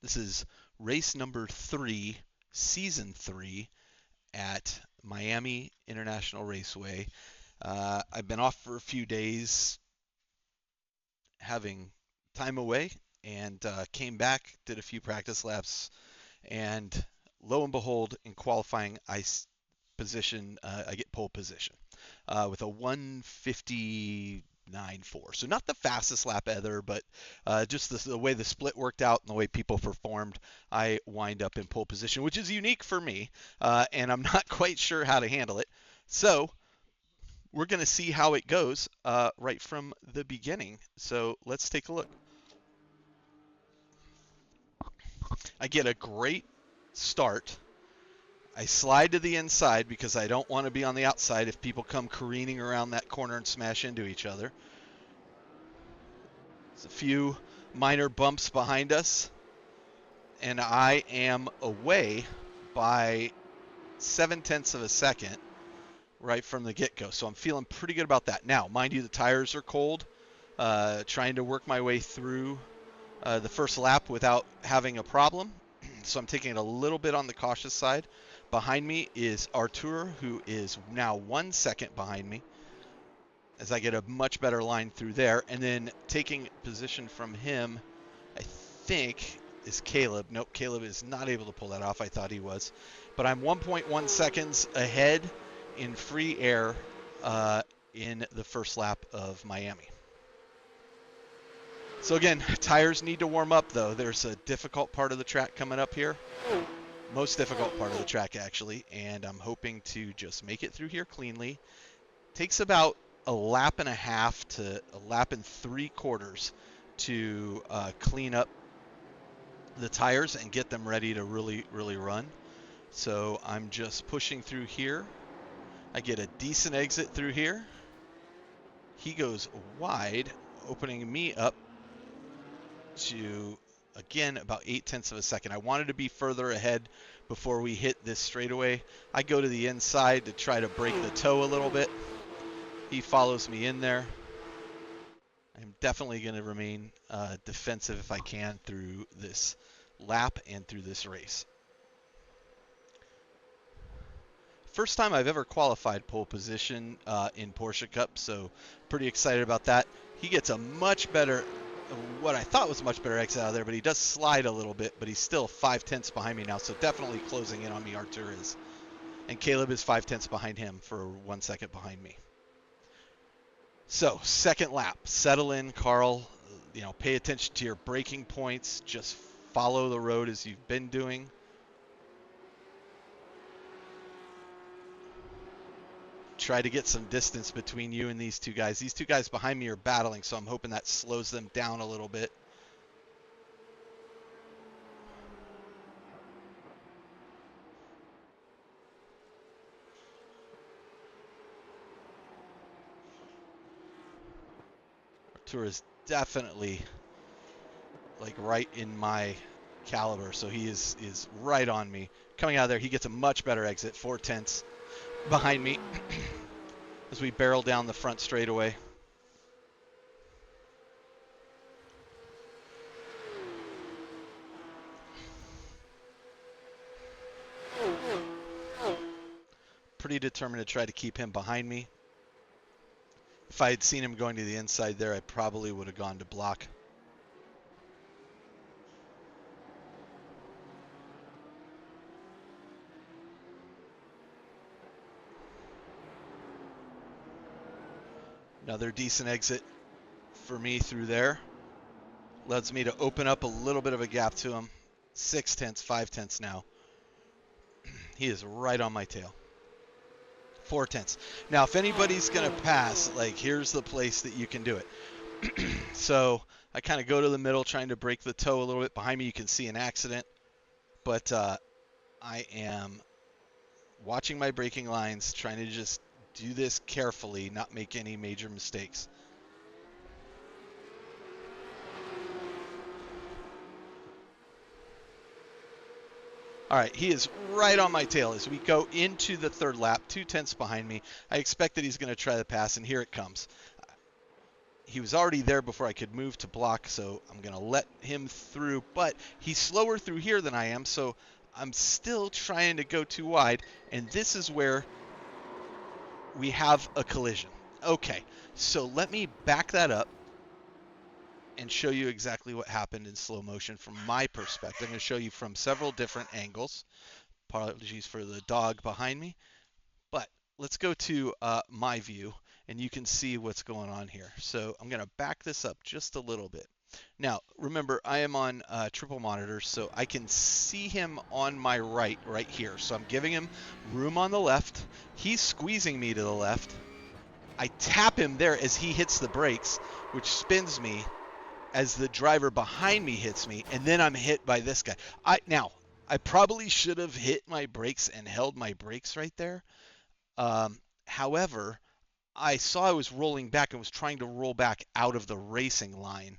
This is race number 3, season 3 at Miami International Raceway. I've been off for a few days having time away and came back, did a few practice laps, and lo and behold, in qualifying, I get pole position with a 1:59.4. So not the fastest lap ever, but just the way the split worked out and the way people performed, I wind up in pole position, which is unique for me, and I'm not quite sure how to handle it. So we're going to see how it goes right from the beginning. So let's take a look. I get a great start. I slide to the inside because I don't want to be on the outside if people come careening around that corner and smash into each other. There's a few minor bumps behind us, and I am away by 7/10 of a second right from the get-go. So I'm feeling pretty good about that. Now, mind you, the tires are cold. Trying to work my way through the first lap without having a problem. So I'm taking it a little bit on the cautious side. Behind me is Artur, who is now 1 second behind me, as I get a much better line through there. And then taking position from him, I think, is Caleb. Nope, Caleb is not able to pull that off. I thought he was. But I'm 1.1 seconds ahead in free air in the first lap of Miami. So again, tires need to warm up though. There's a difficult part of the track coming up here. Most difficult part of the track actually, and I'm hoping to just make it through here cleanly. Takes about a lap and a half to a lap and 3/4 to clean up the tires and get them ready to really run. So I'm just pushing through here. I get a decent exit through here. He goes wide, opening me up to, again, about 8/10 of a second. I wanted to be further ahead before we hit this straightaway. I go to the inside to try to break the toe a little bit. He follows me in there. I'm definitely going to remain defensive if I can through this lap and through this race. First time I've ever qualified pole position in Porsche Cup, so pretty excited about that. He gets a much better, what I thought was much better exit out of there, but he does slide a little bit, but he's still 5/10 behind me now, so definitely closing in on me, Artur is. And Caleb is 5/10 behind him for 1 second behind me. So, second lap. Settle in, Carl. Pay attention to your braking points. Just follow the road as you've been doing. Try to get some distance between you and these two guys. These two guys behind me are battling, so I'm hoping that slows them down a little bit. Artur is definitely like right in my caliber, so he is right on me. Coming out of there, he gets a much better exit, 4/10 behind me as we barrel down the front straightaway. Pretty determined to try to keep him behind me. If I had seen him going to the inside there, I probably would have gone to block. Another decent exit for me through there. Allows me to open up a little bit of a gap to him. 6/10, 5/10 now. He is right on my tail. 4/10. Now, if anybody's going to pass, like, here's the place that you can do it. So I kind of go to the middle, trying to break the toe a little bit. Behind me, you can see an accident. But I am watching my braking lines, trying to just do this carefully, not make any major mistakes. All right, he is right on my tail as we go into the third lap, 2/10 behind me. I expect that he's going to try the pass, and here it comes. He was already there before I could move to block, so I'm going to let him through. But he's slower through here than I am, so I'm still trying to go too wide. And this is where we have a collision. Okay, so let me back that up and show you exactly what happened in slow motion from my perspective. I'm going to show you from several different angles. Apologies for the dog behind me. But let's go to my view, and you can see what's going on here. So I'm going to back this up just a little bit. Now, remember, I am on triple monitor, so I can see him on my right here. So I'm giving him room on the left. He's squeezing me to the left. I tap him there as he hits the brakes, which spins me as the driver behind me hits me, and then I'm hit by this guy. I probably should have hit my brakes and held my brakes right there. However, I saw I was rolling back and was trying to roll back out of the racing line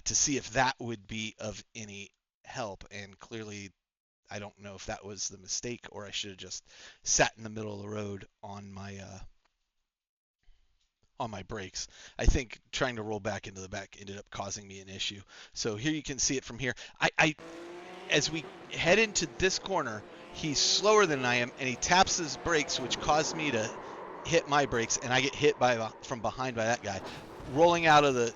to see if that would be of any help. And clearly, I don't know if that was the mistake or I should have just sat in the middle of the road on my brakes. I think trying to roll back into the back ended up causing me an issue. So here you can see it from here. As we head into this corner, he's slower than I am, and he taps his brakes, which caused me to hit my brakes, and I get hit from behind by that guy, rolling out of the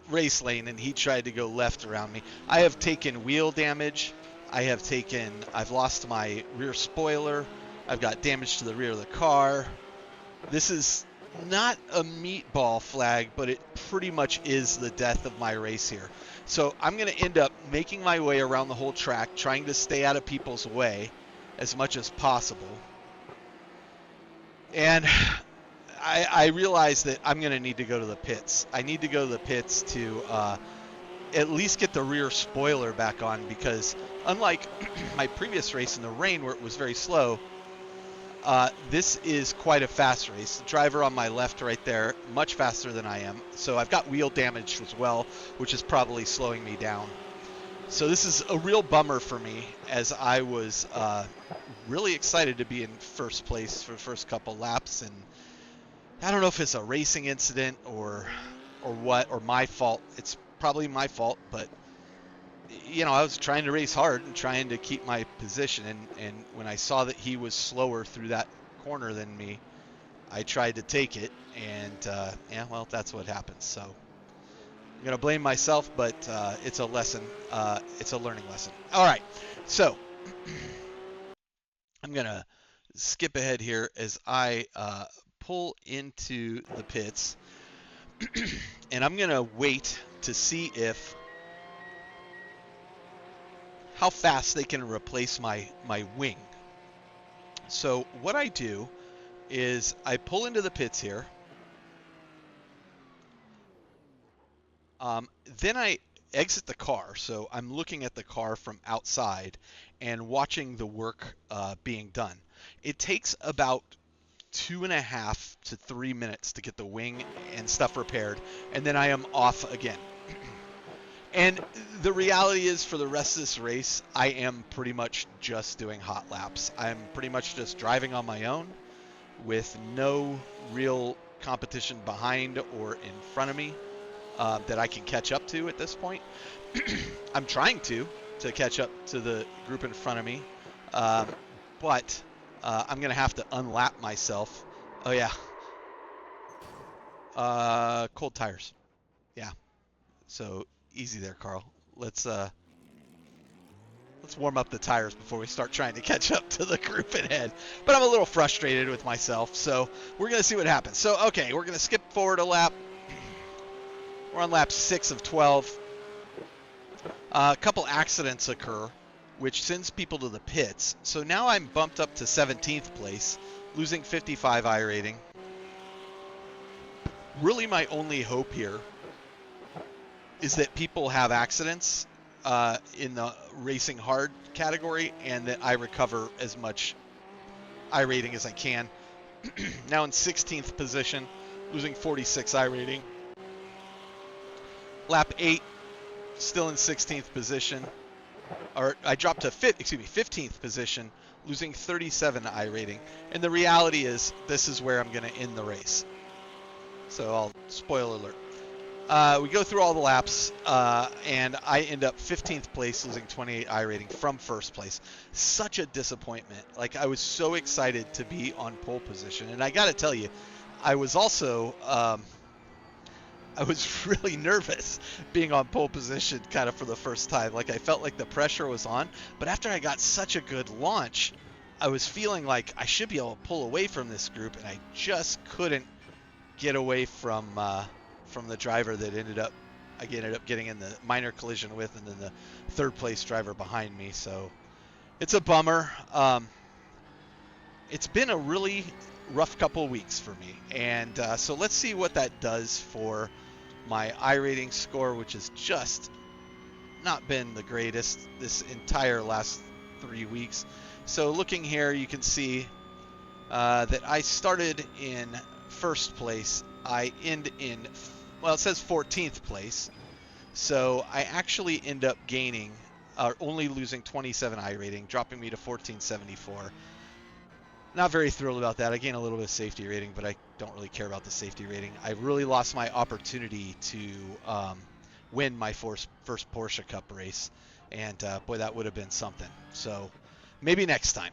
race lane, and he tried to go left around me. I have taken wheel damage. I've lost my rear spoiler. I've got damage to the rear of the car. This is not a meatball flag, but it pretty much is the death of my race here. So I'm going to end up making my way around the whole track, trying to stay out of people's way as much as possible. And I realize that I'm going to need to go to the pits. I need to go to the pits to at least get the rear spoiler back on, because unlike my previous race in the rain where it was very slow, this is quite a fast race. The driver on my left right there, much faster than I am. So I've got wheel damage as well, which is probably slowing me down. So this is a real bummer for me, as I was really excited to be in first place for the first couple laps. And I don't know if it's a racing incident or what, or my fault. It's probably my fault, but I was trying to race hard and trying to keep my position, and when I saw that he was slower through that corner than me, I tried to take it, and well, that's what happens. So I'm going to blame myself, but it's a lesson. It's a learning lesson. All right, so I'm going to skip ahead here as I pull into the pits, and I'm going to wait to see how fast they can replace my wing. So what I do is I pull into the pits here. Then I exit the car. So I'm looking at the car from outside and watching the work being done. It takes about 2.5 to 3 minutes to get the wing and stuff repaired, and then I am off again. And the reality is, for the rest of this race, I am pretty much just doing hot laps. I'm pretty much just driving on my own with no real competition behind or in front of me that I can catch up to at this point. I'm trying to catch up to the group in front of me, but I'm going to have to unlap myself. Oh, yeah. Cold tires. Yeah. So easy there, Carl. Let's warm up the tires before we start trying to catch up to the group ahead. But I'm a little frustrated with myself, so we're going to see what happens. So, okay, we're going to skip forward a lap. We're on lap 6 of 12. A couple accidents occur, which sends people to the pits. So now I'm bumped up to 17th place, losing 55 iRating. Really, my only hope here is that people have accidents in the racing hard category, and that I recover as much iRating as I can. Now in 16th position, losing 46 iRating. Lap 8, still in 16th position. Or I dropped to 15th position, losing 37 iRating. And the reality is, this is where I'm going to end the race. So I'll spoiler alert. We go through all the laps, and I end up 15th place, losing 28 iRating from first place. Such a disappointment. Like, I was so excited to be on pole position, and I got to tell you, I was also I was really nervous being on pole position kind of for the first time. Like, I felt like the pressure was on, but after I got such a good launch, I was feeling like I should be able to pull away from this group, and I just couldn't get away from the driver that ended up getting in the minor collision with, and then the third place driver behind me. So it's a bummer. It's been a really rough couple weeks for me, and so let's see what that does for my iRating score, which has just not been the greatest this entire last 3 weeks. So looking here, you can see that I started in first place. I end in, well, it says 14th place. So I actually end up gaining, only losing 27 iRating, dropping me to 1474. Not very thrilled about that. I gained a little bit of safety rating, but I don't really care about the safety rating. I really lost my opportunity to win my first Porsche Cup race, and boy, that would have been something. So maybe next time.